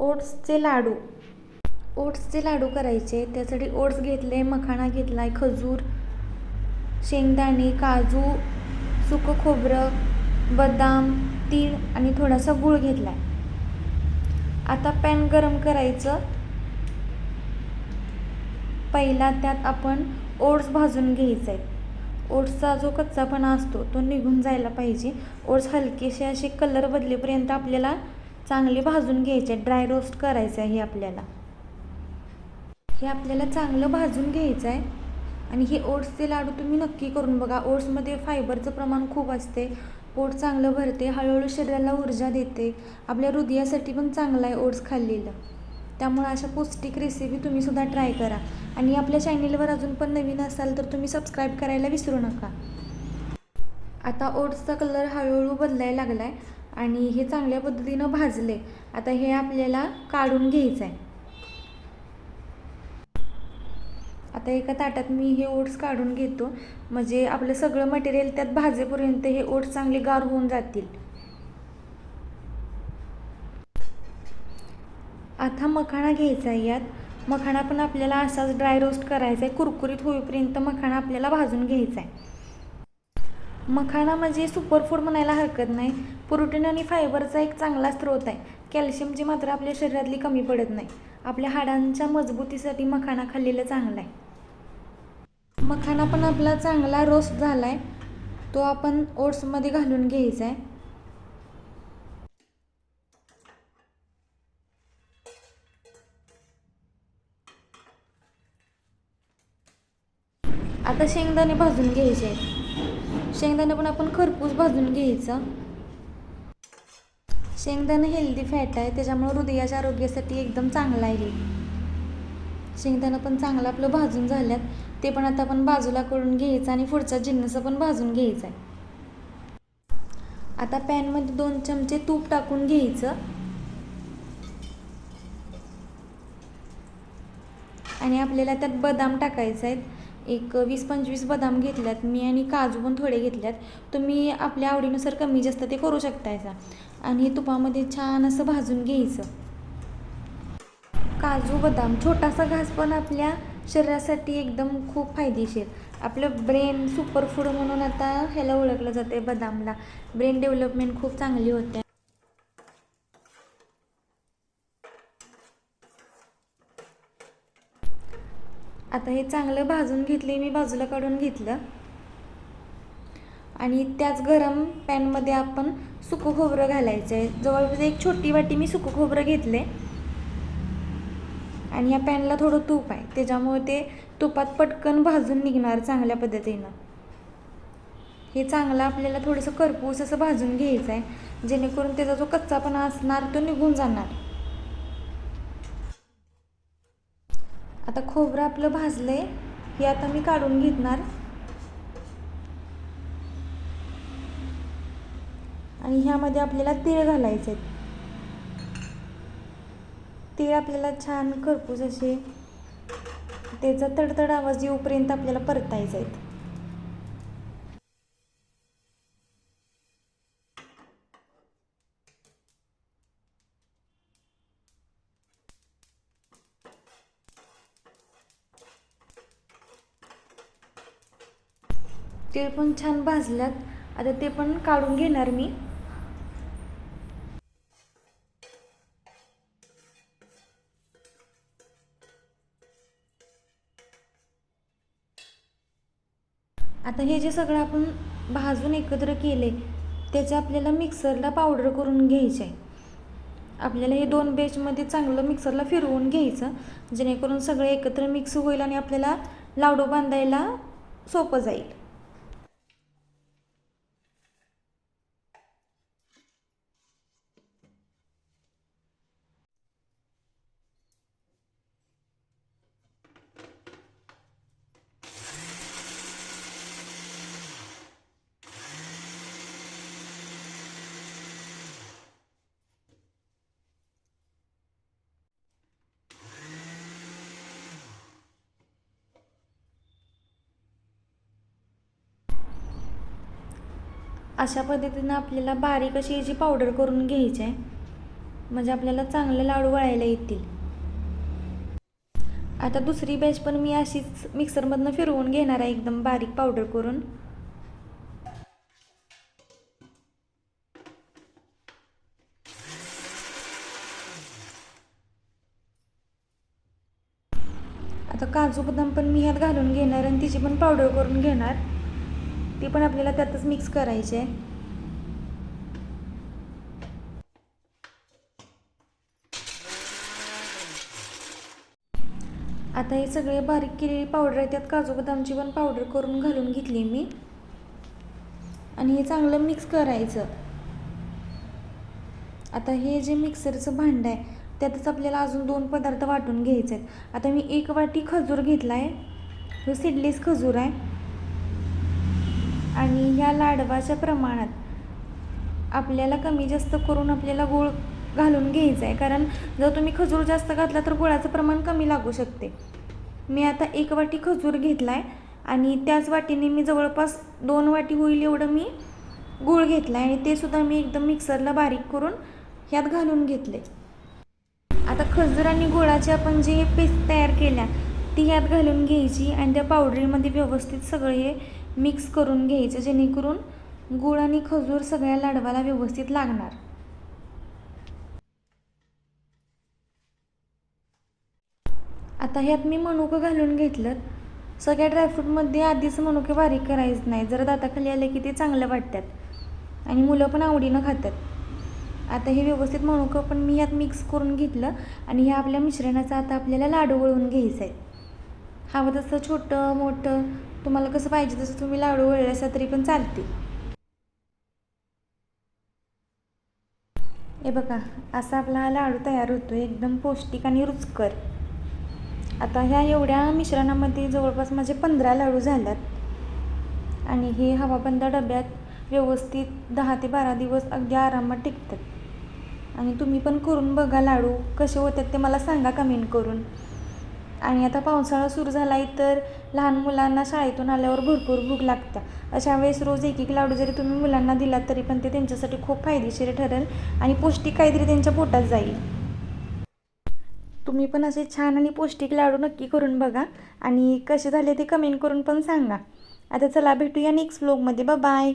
ओट्सचे लाडू. ओट्सचे लाडू करायचे. त्यासाठी ओट्स घेतले, मखाणा घेतला आहे, खजूर, शेंगदाणे, काजू, सुकं खोबरं, बदाम, तीळ आणि थोडासा गूळ घेतला आहे. आता पॅन गरम करायचं. पहिला त्यात आपण ओट्स भाजून घ्यायचे आहेत. ओट्सचा जो कच्चापणा असतो तो निघून जायला पाहिजे. ओट्स हलकेसे असे कलर बदलेपर्यंत आपल्याला चांगले भाजून घ्यायचे. ड्राय रोस्ट करायचं आहे आपल्याला. हे आपल्याला चांगलं भाजून घ्यायचं आहे. आणि हे ओट्सचे लाडू तुम्ही नक्की करून बघा. ओट्समध्ये फायबरचं प्रमाण खूप असते. पोट चांगलं भरते, हळूहळू शरीराला ऊर्जा देते. आपल्या हृदयासाठी पण चांगलं आहे ओट्स खाल्लेलं. त्यामुळे अशा पौष्टिक रेसिपी तुम्हीसुद्धा ट्राय करा. आणि आपल्या चॅनेलवर अजून पण नवीन असाल तर तुम्ही सबस्क्राईब करायला विसरू नका. आता ओट्सचा कलर हळूहळू बदलायला लागला आहे आणि हे चांगल्या पद्धतीनं भाजले. आता हे आपल्याला काढून घ्यायचं आहे. आता एका ताटात मी हे ओट्स काढून घेतो, म्हणजे आपलं सगळं मटेरियल त्यात भाजेपर्यंत हे ओट्स चांगले गार होऊन जातील. आता मखाणा घ्यायचा आहे. यात मखाणा पण आपल्याला असाच ड्राय रोस्ट करायचा आहे. कुरकुरीत होईपर्यंत मखाणा आपल्याला भाजून घ्यायचा आहे. मखाणा म्हणजे सुपरफूड म्हणायला हरकत नाही. प्रोटीन आणि फायबरचा एक चांगला स्रोत आहे. कॅल्शियमची मात्रा आपल्या शरीरातली कमी पडत नाही. आपल्या हाडांच्या मजबूतीसाठी मखाणा खाल्लेलं चांगलं आहे. मखाणा पण आपला चांगला रोस्ट झाला आहे. तो आपण ओट्समध्ये घालून घ्यायचा आहे. आता शेंगदाणे भाजून घ्यायचे आहेत. शेंगदाणे पण आपण खरपूस भाजून घ्यायचं. शेंगदाणे हेल्दी फॅट आहे, त्याच्यामुळे हृदयाच्या आरोग्यासाठी एकदम चांगलं आहे हे. शेंगदाणं पण चांगलं आपलं भाजून झाल्यात. ते पण आता आपण बाजूला करून घ्यायचं आणि पुढचा जिन्नस पण भाजून घ्यायचा आहे. आता पॅनमध्ये 2 चमचे तूप टाकून घ्यायचं आणि आपल्याला त्यात बदाम टाकायचे आहेत. एक 20-25 बदाम घेतल्यात मी आणि काजू पण थोडे घेतल्यात. तुम्ही आपल्या आवडीनुसार कमी जास्त ते करू शकतायचा. आणि हे तुपामध्ये छान असं भाजून घ्यायचं. काजू बदाम छोटासा घास पण आपल्या शरीरासाठी एकदम खूप फायदेशीर. आपलं ब्रेन सुपरफूड म्हणून आता ह्याला ओळखलं जाते बदामला. ब्रेन डेव्हलपमेंट खूप चांगली होते. आता हे चांगलं भाजून घेतले, मी बाजूला काढून घेतलं. आणि त्याच गरम पॅनमध्ये आपण सुकं खोबरं घालायचं आहे. जवळपास एक छोटी वाटी मी सुकं खोबरं घेतले. आणि या पॅनला थोडं तूप आहे, त्याच्यामुळे ते तुपात पटकन भाजून निघणार चांगल्या पद्धतीनं. हे चांगलं आपल्याला थोडंसं खरपूस असं भाजून घ्यायचं आहे, जेणेकरून त्याचा जो कच्चापणा असणार तो निघून जाणार. आता खोबरं आपलं भाजलंय, हे आता मी काढून घेणार. आणि ह्यामध्ये आपल्याला तीळ घालायचे आहेत. तीळ आपल्याला छान खरपूस असे त्याचा तडतड आवाज येऊपर्यंत आपल्याला परतायचे आहेत. तीळ पण छान भाजल्यात. आता ते पण काढून घेणार मी. आता हे जे सगळं आपण भाजून एकत्र केले त्याचे आपल्याला मिक्सरला पावडर करून घ्यायचे आहे. आपल्याला हे 2 बॅचमध्ये चांगलं मिक्सरला फिरवून घ्यायचं, जेणेकरून सगळे एकत्र मिक्स होईल आणि आपल्याला लाडू बांधायला सोपं जाईल. अशा पद्धतीनं आपल्याला बारीक अशी याची पावडर करून घ्यायची आहे. म्हणजे आपल्याला चांगले लाडू वळायला येतील. आता दुसरी बॅच पण मी अशीच मिक्सरमधनं फिरवून घेणार आहे, एकदम बारीक पावडर करून. आता काजू बदाम पण मी ह्यात घालून घेणार आणि तिची पण पावडर करून घेणार. ती पण आपल्याला त्यातच मिक्स करायची आहे. आता हे सगळे बारीक केलेली पावडर आहे, त्यात काजू बदामची पण पावडर करून घालून घेतली मी आणि हे चांगलं मिक्स करायचं. आता हे जे मिक्सरचं भांडं आहे त्यातच आपल्याला अजून 2 पदार्थ वाटून घ्यायचे आहेत. आता मी 1 वाटी खजूर घेतला आहे, तो सीडलेस खजूर आहे. आणि ह्या लाडवाच्या प्रमाणात आपल्याला कमी जास्त करून आपल्याला गूळ घालून घ्यायचा आहे, कारण जर तुम्ही खजूर जास्त घातला तर गुळाचं प्रमाण कमी लागू शकते. मी आता 1 वाटी खजूर घेतला आहे आणि त्याच वाटीने मी जवळपास 2 वाटी होईल एवढं मी गूळ घेतला आहे आणि ते सुद्धा मी एकदम मिक्सरला बारीक करून ह्यात घालून घेतले. आता खजूर आणि गुळाची आपण जी पेस्ट तयार केल्या ती ह्यात घालून घ्यायची आणि त्या पावडरीमध्ये व्यवस्थित सगळे मिक्स करून घ्यायचं, जेणेकरून गूळ आणि खजूर सगळ्या लाडवाला व्यवस्थित लागणार. आता ह्यात मी मनुकं घालून घेतलं. सगळ्या ड्रायफ्रूटमध्ये आधीच मनुके बारीक करायचं नाही, जर दाताखाली आले की ते चांगलं वाटतात आणि मुलं पण आवडीनं खातात. आता हे व्यवस्थित मनुकं पण मी ह्यात मिक्स करून घेतलं आणि ह्या आपल्या मिश्रणाचा आता आपल्याला लाडू वळून घ्यायचा आहे. हवं तसं छोटं मोठं तुम्हाला कसं पाहिजे तसं तुम्ही लाडू वळल्यासा तरी पण चालते. हे बघा, असा आपला हा लाडू तयार होतो, एकदम पौष्टिक आणि रुचकर. आता ह्या एवढ्या मिश्रणामध्ये जवळपास माझे 15 लाडू झाल्यात आणि हे हवाबंद डब्यात व्यवस्थित 10 ते 12 दिवस अगदी आरामात टिकतात. आणि तुम्ही पण करून बघा, लाडू कसे होतात ते मला सांगा कमेंट करून. आणि आता पावसाळा सुरू झाला आहे तर लहान मुलांना शाळेतून आल्यावर भरपूर भूक लागते. अशा वेळेस रोज 1-1 लाडू जरी तुम्ही मुलांना दिलात तरी पण ते त्यांच्यासाठी खूप फायदेशीर ठरेल आणि पौष्टिक काहीतरी त्यांच्या पोटात जाईल. तुम्ही पण असे छान आणि पौष्टिक लाडू नक्की करून बघा आणि कसे झाले ते कमेंट करून पण सांगा. आता चला भेटूया नेक्स्ट व्लॉगमध्ये. बाय.